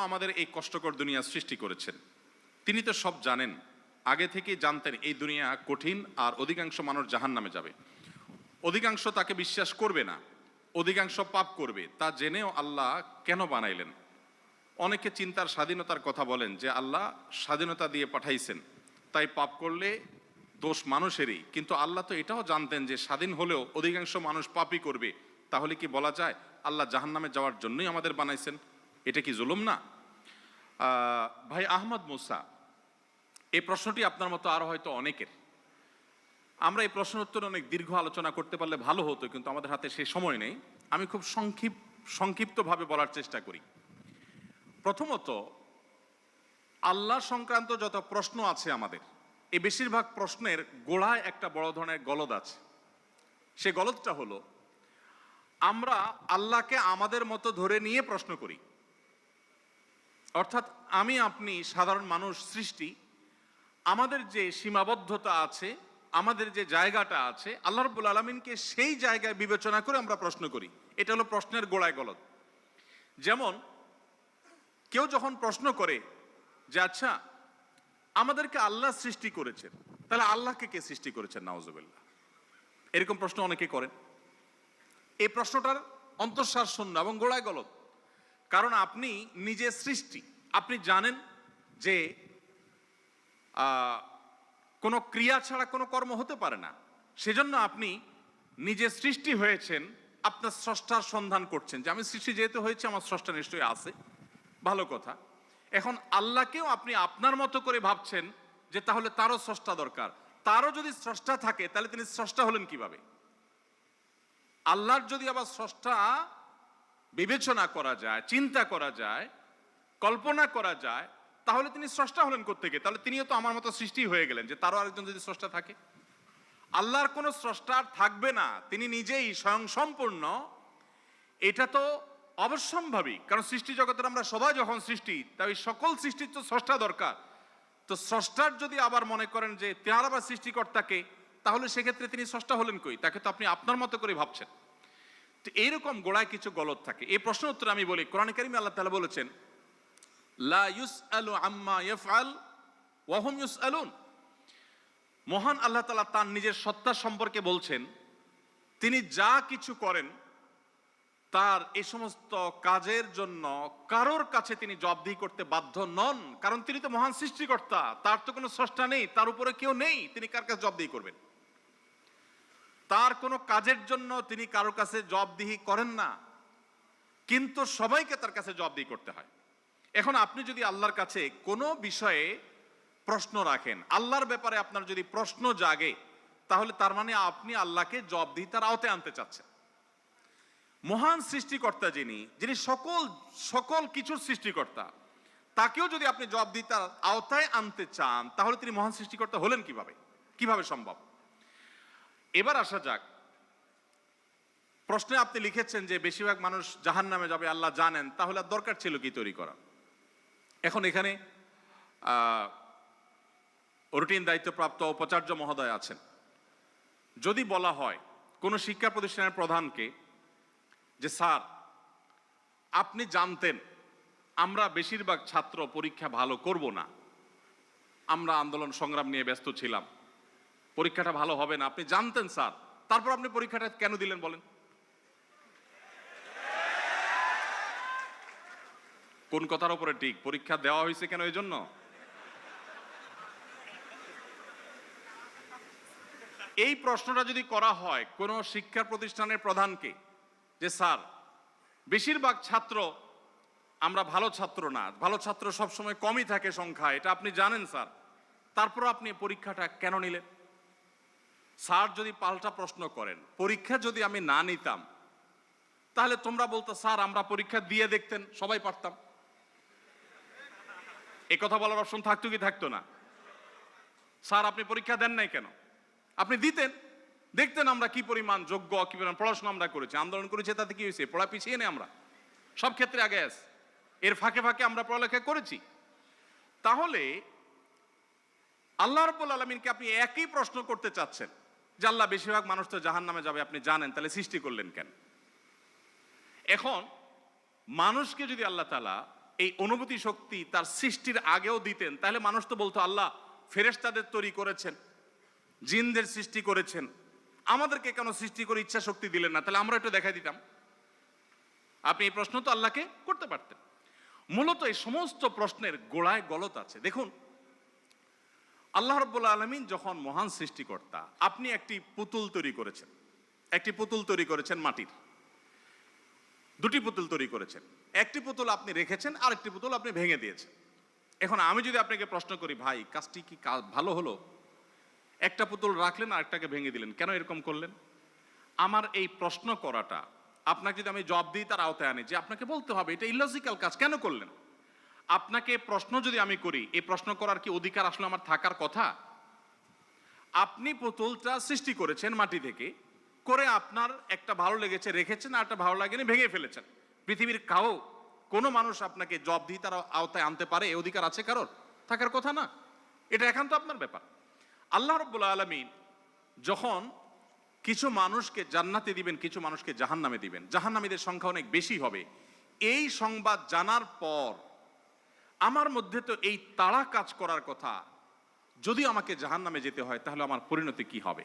আমাদের এই কষ্টকর দুনিয়া সৃষ্টি করেছেন, তিনি তো সব জানেন, আগে থেকেই জানতেন এই দুনিয়া কঠিন আর অধিকাংশ মানুষ জাহান্নামে যাবে, অধিকাংশ তাকে বিশ্বাস করবে না, অধিকাংশ পাপ করবে। তা জেনেও আল্লাহ কেন বানাইলেন? অনেকে চিন্তার স্বাধীনতার কথা বলেন যে আল্লাহ স্বাধীনতা দিয়ে পাঠাইছেন, তাই পাপ করলে দোষ মানুষেরই। কিন্তু আল্লাহ তো এটাও জানতেন যে স্বাধীন হলেও অধিকাংশ মানুষ পাপই করবে। তাহলে কি বলা যায় আল্লাহ জাহান্নামে যাওয়ার জন্যই আমাদের বানাইছেন? এটা কি জুলুম না? ভাই আহমদ মুসা, এই প্রশ্নটি আপনার মতো আরো হয়তো অনেকের। আমরা এই প্রশ্ন উত্তরে অনেক দীর্ঘ আলোচনা করতে পারলে ভালো হতো, কিন্তু আমাদের হাতে সেই সময় নেই। আমি খুব সংক্ষিপ্তভাবে বলার চেষ্টা করি। প্রথমত, আল্লাহ সংক্রান্ত যত প্রশ্ন আছে আমাদের, এই বেশিরভাগ প্রশ্নের গোড়ায় একটা বড় ধরনের গলদ আছে। সে গলদটা হলো, আমরা আল্লাহকে আমাদের মতো ধরে নিয়ে প্রশ্ন করি। অর্থাৎ আমি আপনি সাধারণ মানুষ সৃষ্টি, আমাদের যে সীমাবদ্ধতা আছে, আমাদের যে জায়গাটা আছে, আল্লাহ রাব্বুল আলামিনকে সেই জায়গায় বিবেচনা করে আমরা প্রশ্ন করি। এটা হলো প্রশ্নের গোড়ায় গলদ। যেমন কেউ যখন প্রশ্ন করে যে আচ্ছা, আমাদেরকে আল্লাহ সৃষ্টি করেছেন, তাহলে আল্লাহকে কে সৃষ্টি করেছেন? নাউজুবিল্লাহ। এরকম প্রশ্ন অনেকে করেন। এই প্রশ্নটার অন্তঃসার শূন্য এবং গোড়ায় গলদ। কারণ আপনি নিজে সৃষ্টি, আপনি জানেন যে কোনো ক্রিয়া ছাড়া কোনো কর্ম হতে পারে না। সেজন্য আপনি নিজে সৃষ্টি হয়েছেন, আপনার স্রষ্টার সন্ধান করছেন যে আমি সৃষ্টি যেহেতু হয়েছে, আমার স্রষ্টা নিশ্চয়ই আছে। ভালো কথা। এখন আল্লাহকেও আপনি আপনার মতো করে ভাবছেন যে তাহলে তারও স্রষ্টা দরকার। তারও যদি স্রষ্টা থাকে তাহলে তিনি স্রষ্টা হলেন কিভাবে? আল্লাহর যদি আবার স্রষ্টা বিবেচনা করা যায়, চিন্তা করা যায়, কল্পনা করা যায়, তাহলে তিনি স্রষ্টা হলেন কোত্থেকে? তাহলে তিনিও তো আমার মতো সৃষ্টি হয়ে গেলেন, যে তারও আরেকজন যদি স্রষ্টা থাকে। আল্লাহর কোনো স্রষ্টা থাকবে না, তিনি নিজেই স্বয়ং সম্পূর্ণ। এটা তো অবশ্যম্ভাবী, কারণ সৃষ্টি জগতের আমরা সবাই যখন সৃষ্টি, তাই সকল সৃষ্টির তো স্রষ্টা দরকার। তো স্রষ্টার যদি আবার মনে করেন যে তার আবার সৃষ্টিকর্তাকে, তাহলে সেক্ষেত্রে তিনি স্রষ্টা হলেন কই? তাকে তো আপনি আপনার মতো করে ভাবছেন। তো এইরকম গোড়ায় কিছু গলদ থাকে। এই প্রশ্ন উত্তরে আমি বলি, কোরআন কারীমে আল্লাহ তাআলা বলেছেন, লা ইউসআলু আম্মা ইয়াফআল ওয়া হুম ইউসআলুন। মহান আল্লাহ তাআলা তার নিজের সত্তা সম্পর্কে বলছেন, তিনি যা কিছু করেন তার এই সমস্ত কাজের জন্য কারোর কাছে তিনি জবাবদিহি করতে বাধ্য নন। কারণ তিনি তো মহান সৃষ্টিকর্তা, তার তো কোনো স্রষ্টা নেই, তার উপরে কেউ নেই, তিনি কার কাছে জবাবদিহি করবেন? তার কোনো কাজের জন্য তিনি কারোর কাছে জবাবদিহি করেন না, কিন্তু সবাইকে তার কাছে জবাবদিহি করতে হয়। এখন আপনি যদি আল্লাহর কাছে কোনো বিষয়ে প্রশ্ন রাখেন, আল্লাহর ব্যাপারে আপনার যদি প্রশ্ন জাগে, তাহলে তার মানে আপনি আল্লাহকে জবাবদিহিতার আওতায় আনতে চাচ্ছেন। মহান সৃষ্টিকর্তা যিনি সকল কিছুর সৃষ্টিকর্তা, তাকেও যদি আপনি জবাবদিহিতার আওতায় আনতে চান, তাহলে তিনি মহান সৃষ্টিকর্তা হলেন কিভাবে সম্ভব? এবার আসা যাক, প্রশ্নে আপনি লিখেছেন যে বেশিরভাগ মানুষ জাহান্নামে যাবে, আল্লাহ জানেন, তাহলে আর দরকার ছিল কি তৈরি করা? এখন এখানে রুটিন দায়িত্বপ্রাপ্ত উপাচার্য মহোদয় আছেন। যদি বলা হয় কোনো শিক্ষা প্রতিষ্ঠানের প্রধানকে যে স্যার, আপনি জানতেন আমরা বেশিরভাগ ছাত্র পরীক্ষা ভালো করব না, আমরা আন্দোলন সংগ্রাম নিয়ে ব্যস্ত ছিলাম, পরীক্ষাটা ভালো হবে না, আপনি জানতেন স্যার, তারপর আপনি পরীক্ষাটা কেন দিলেন বলেন? কোন কথার উপরে ঠিক? পরীক্ষা দেওয়া হয়েছে কেন? এই জন্য এই প্রশ্নটা যদি করা হয় কোন শিক্ষা প্রতিষ্ঠানের প্রধানকে যে স্যার, বেশিরভাগ ছাত্র আমরা ভালো ছাত্র না, ভালো ছাত্র সবসময় কমই থাকে সংখ্যা, এটা আপনি জানেন স্যার, তারপর আপনি পরীক্ষাটা কেন নিলেন? স্যার যদি পাল্টা প্রশ্ন করেন, পরীক্ষা যদি আমি না নিতাম, তাহলে তোমরা বলতো স্যার আমরা পরীক্ষা দিয়ে দেখতেন, সবাই পারতাম। এই কথা বলার অপশন থাকতো কি থাকতো না? স্যার আপনি পরীক্ষা দেন নাই কেন? আপনি দিতেন, দেখতেন আমরা কি পরিমাণ যোগ্য, কি পরিমাণ পড়াশোনা আমরা করেছি, আন্দোলন করেছি, তাতে কি হয়েছে? পড়া পিছিয়ে নেই আমরা, সব ক্ষেত্রে আগে আছি, এর ফাঁকে ফাঁকে আমরা পড়ালেখা করেছি। তাহলে আল্লাহ রাব্বুল আলামিনকে আপনি একই প্রশ্ন করতে চাচ্ছেন যে আল্লাহ বেশিরভাগ মানুষ তো জাহান্নামে যাবে, আপনি জানেন, তাহলে সৃষ্টি করলেন কেন? এখন মানুষকে যদি আল্লাহ তাআলা এই অনুভূতি শক্তি তার সৃষ্টির আগেও দিতেন, তাহলে মানুষ তো বলতো আল্লাহ ফেরেশতাদের তৈরি করেছেন, জিনদের সৃষ্টি করেছেন, আমাদেরকে কেন সৃষ্টি করে ইচ্ছা শক্তি দিলেন না? তাহলে আমরা একটু দেখাই দিতাম। আপনি এই প্রশ্ন তো আল্লাহকে করতে পারতেন। মূলত এই সমস্ত প্রশ্নের গোড়ায় গলত আছে। দেখুন, আল্লাহ রাব্বুল আলামিন যখন মহান সৃষ্টিকর্তা, আপনি একটি পুতুল তৈরি করেছেন, একটি পুতুল তৈরি করেছেন মাটির, দুটি পুতুল তৈরি করেছেন। একটি পুতুল আপনি রেখেছেন, আরেকটি পুতুল আপনি ভেঙে দিয়েছেন। এখন আমি যদি আপনাকে প্রশ্ন করি, ভাই কাজটি কি ভালো হলো? একটা পুতুল রাখলেন আর একটাকে ভেঙে দিলেন, কেন এরকম করলেন? আমার এই প্রশ্ন করাটা আপনাকে যদি আমি জবাব দিই তার আওতায় আনি, যে আপনাকে বলতে হবে এটা ইলজিক্যাল কাজ, কেন করলেন? আপনাকে প্রশ্ন যদি আমি করি, এই প্রশ্ন করার কি অধিকার আসলে আমার থাকার কথা? আপনি পুতুলটা সৃষ্টি করেছেন মাটি থেকে, করে আপনার একটা ভালো লেগেছে রেখেছেন, আর একটা ভালো লাগেনি ভেঙে ফেলেছেন। পৃথিবীর কোনো মানুষ আপনাকে জবাব দিয়ে তার আওতায় আনতে পারে? এই অধিকার আছে কারোর? থাকার কথা না। এটা একান্ত আপনার ব্যাপার। আল্লাহ রাব্বুল আলামিন যখন কিছু মানুষকে জান্নাতে দিবেন, কিছু মানুষকে জাহান্নামে দিবেন, জাহান্নামীদের সংখ্যা অনেক বেশি হবে, এই সংবাদ জানার পর আমার মধ্যে তো এই তাড়া কাজ করার কথা, যদি আমাকে জাহান্নামে যেতে হয় তাহলে আমার পরিণতি কি হবে?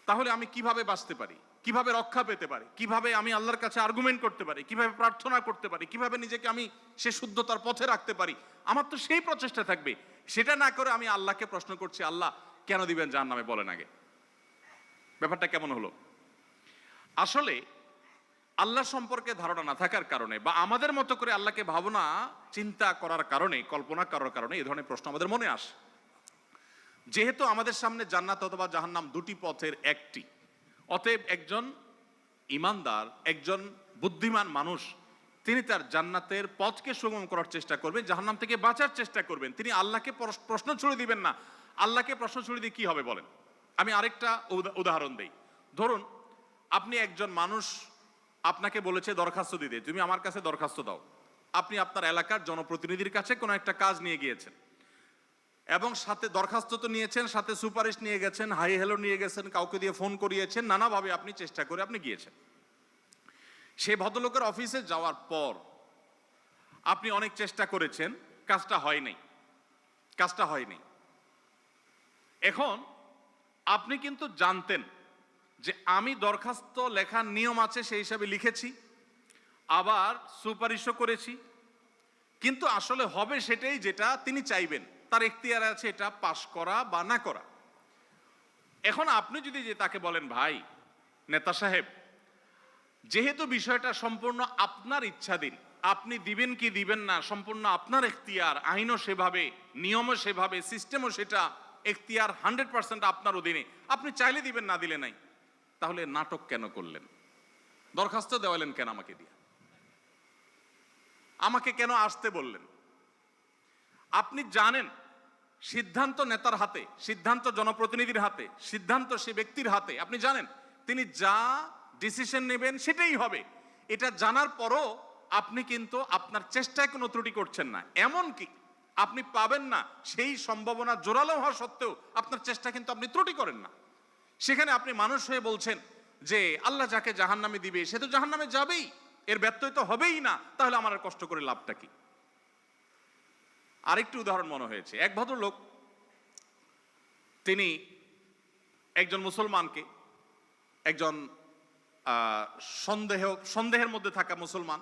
তাহলে আমি কিভাবে বাঁচতে পারি, কিভাবে রক্ষা পেতে পারি, কিভাবে আমি আল্লাহর কাছে আর্গুমেন্ট করতে পারি, কিভাবে প্রার্থনা করতে পারি, কিভাবে নিজেকে আমি সে শুদ্ধতার পথে রাখতে পারি? আমার তো সেই প্রচেষ্টা থাকবে। সেটা না করে আমি আল্লাহকে প্রশ্ন করছি, আল্লাহ কেন দিবেন জাহান্নামে বলেন আগে। ব্যাপারটা কেমন হলো? আসলে আল্লাহ সম্পর্কে ধারণা না থাকার কারণে, বা আমাদের মতো করে আল্লাহকে ভাবনা চিন্তা করার কারণে, কল্পনা করার কারণে এই ধরনের প্রশ্ন আমাদের মনে আসে। যেহেতু আমাদের সামনে জান্নাত অথবা জাহান্নাম দুটি পথের একটি, অতএব একজন ইমানদার, একজন বুদ্ধিমান মানুষ, তিনি তার জান্নাতের পথকে সুগম করার চেষ্টা করবেন, জাহান্নাম থেকে বাঁচার চেষ্টা করবেন। তিনি আল্লাহকে প্রশ্ন ছুড়ে দিবেন না। আল্লাহকে প্রশ্ন ছুড়ে দিয়ে কি হবে বলেন? আমি আরেকটা উদাহরণ দেই। ধরুন, আপনি একজন মানুষ, আপনাকে বলেছে দরখাস্ত দিতে, তুমি আমার কাছে দরখাস্ত দাও। আপনি আপনার এলাকার জনপ্রতিনিধির কাছে কোনো একটা কাজ নিয়ে গিয়েছেন, এবং সাথে দরখাস্ত তো নিয়েছেন, সাথে সুপারিশ নিয়ে গেছেন, হাই হ্যালো নিয়ে গেছেন, কাউকে দিয়ে ফোন করিয়েছেন, নানাভাবে আপনি চেষ্টা করে আপনি গিয়েছেন। সে ভদ্রলোকের অফিসে যাওয়ার পর আপনি অনেক চেষ্টা করেছেন, কাজটা হয়নি। এখন আপনি কিন্তু জানতেন যে আমি দরখাস্ত লেখার নিয়ম আছে সেই হিসাবে লিখেছি, আবার সুপারিশও করেছি, কিন্তু আসলে হবে সেটাই যেটা তিনি চাইবেন, তার এখতিয়ার আছে এটা পাশ করা বা না করা। এখন আপনি যদি যে তাকে বলেন, ভাই নেতা সাহেব, যেহেতু বিষয়টা সম্পূর্ণ আপনার ইচ্ছাধীন, আপনি দিবেন কি দিবেন না সম্পূর্ণ আপনার এখতিয়ার, আইনও সেভাবে, নিয়মও সেভাবে, সিস্টেমও সেটা, এখতিয়ার 100% আপনার অধীনে, আপনি চাইলে দিবেন, না দিলে নাই, তাহলে নাটক কেন করলেন? দরখাস্ত দেওয়ালেন কেন আমাকে দিয়ে? আমাকে কেন আসতে বললেন? আপনি জানেন সিদ্ধান্ত নেতার হাতে, সিদ্ধান্ত জনপ্রতিনিধির হাতে, সিদ্ধান্ত সে ব্যক্তির হাতে। আপনি জানেন তিনি যা ডিসিশন নেবেন সেটাই হবে। এটা জানার পরও আপনি কিন্তু আপনার চেষ্টায় কোনো ত্রুটি করছেন না, এমনকি আপনি পাবেন না সেই সম্ভাবনা জোরালো হওয়া সত্ত্বেও আপনার চেষ্টা কিন্তু আপনি ত্রুটি করেন না। সেখানে আপনি মানুষ হয়ে বলছেন যে আল্লাহ যাকে জাহান্নামে দিবে সে তো জাহান্নামে যাবেই, এর ব্যত্যয় তো হবেই না, তাহলে আমার আর কষ্ট করে লাভটা কি? আরেকটি উদাহরণ মনে হয়েছে। এক ভদ্রলোক, তিনি একজন মুসলমানকে, একজন সন্দেহের মধ্যে থাকা মুসলমান,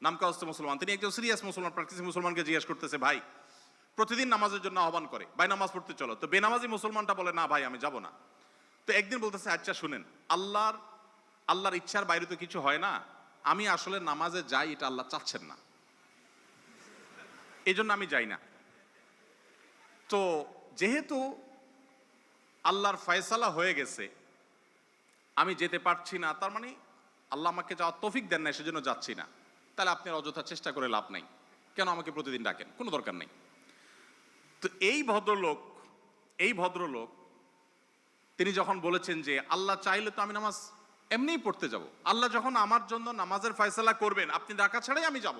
নামকাওস্তে মুসলমান, তিনি একজন সিরিয়াস মুসলমান, প্র্যাকটিসিং মুসলমানকে জিজ্ঞেস করতেছে, ভাই প্রতিদিন নামাজের জন্য আহ্বান করে, ভাই নামাজ পড়তে চলো। তো বেনামাজি মুসলমানটা বলে, না ভাই আমি যাব না। তো একদিন বলতেছে, আচ্ছা শুনেন, আল্লাহর ইচ্ছার বাইরে তো কিছু হয় না, আমি আসলে নামাজে যাই, এটা আল্লাহ চাচ্ছেন না, এই জন্য আমি যাই না। তো যেহেতু আল্লাহর ফয়সালা হয়ে গেছে, আমি যেতে পারছি না, তার মানে আল্লাহ আমাকে যাওয়ার তৌফিক দেন না, সেজন্য যাচ্ছি না। তাহলে আপনি অযথা চেষ্টা করে লাভ নাই, কেন আমাকে প্রতিদিন ডাকেন? কোনো দরকার নেই। তো এই ভদ্রলোক তিনি যখন বলেছেন যে আল্লাহ চাইলে তো আমি নামাজ এমনিই পড়তে যাব, আল্লাহ যখন আমার জন্য নামাজের ফয়সালা করবেন, আপনি ডাকা ছাড়াই আমি যাব,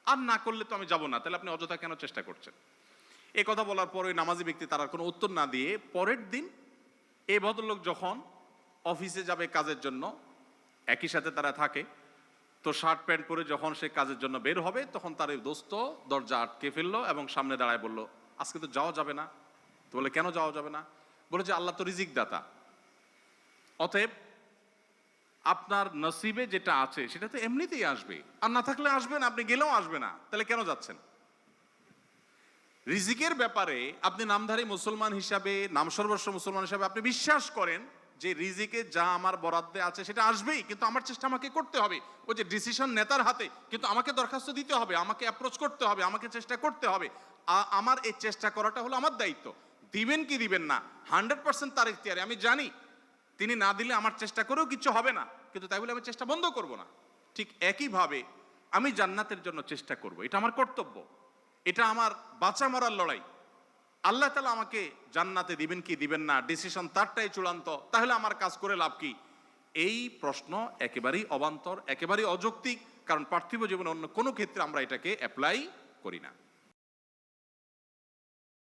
আর না করলে তো আমি যাব না, তাহলে আপনি অযথা কেন চেষ্টা করছেন? এই কথা বলার পর ওই নামাজি ব্যক্তি তার আর কোনো উত্তর না দিয়ে পরের দিন এই ভদ্রলোক যখন অফিসে যাবে কাজের জন্য, একই সাথে তারা থাকে, তো শার্ট প্যান্ট পরে যখন সে কাজের জন্য বের হবে তখন তার এই দোস্ত দরজা আটকে ফেললো এবং সামনে দাঁড়ায় বলল, আজকে তো যাওয়া যাবে না। তো বলে, কেন যাওয়া যাবে না? বলে যে আল্লাহ তো রিজিক দাতা, অতএব আপনার নসিবে যেটা আছে সেটা তো এমনিতেই আসবে, আর না থাকলে আসবে না, আপনি গেলেও আসবে না, তাহলে কেন যাচ্ছেন? রিজিকের ব্যাপারে আপনি নামধারী মুসলমান হিসাবে, নাম সর্বস্ব মুসলমান হিসাবে আপনি বিশ্বাস করেন যে রিজিকে যা আমার বরাদ্দে আছে সেটা আসবেই, কিন্তু আমার চেষ্টা আমাকে করতে হবে। ওই যে ডিসিশন নেতার হাতে, কিন্তু আমাকে দরখাস্ত দিতে হবে, আমাকে অ্যাপ্রোচ করতে হবে, আমাকে চেষ্টা করতে হবে। আমার এই চেষ্টা করাটা হলো আমার দায়িত্ব। দিবেন কি দিবেন না 100% তার ইখতিয়ারে। আমি জানি তিনি না দিলে আমার চেষ্টা করেও কিছু হবে না, কিন্তু তাই বলে আমি চেষ্টা বন্ধ করব না। ঠিক একইভাবে আমি জান্নাতের জন্য চেষ্টা করব, এটা আমার কর্তব্য, এটা আমার বাঁচা মরার লড়াই। আল্লাহ তাআলা আমাকে জান্নাতে দিবেন কি দিবেন না ডিসিশন তারটাই চূড়ান্ত, তাহলে আমার কাজ করে লাভ কি? এই প্রশ্ন একেবারেই অবান্তর, একেবারেই অযৌক্তিক, কারণ পার্থিব জীবনে অন্য কোনো ক্ষেত্রে আমরা এটাকে অ্যাপ্লাই করি না।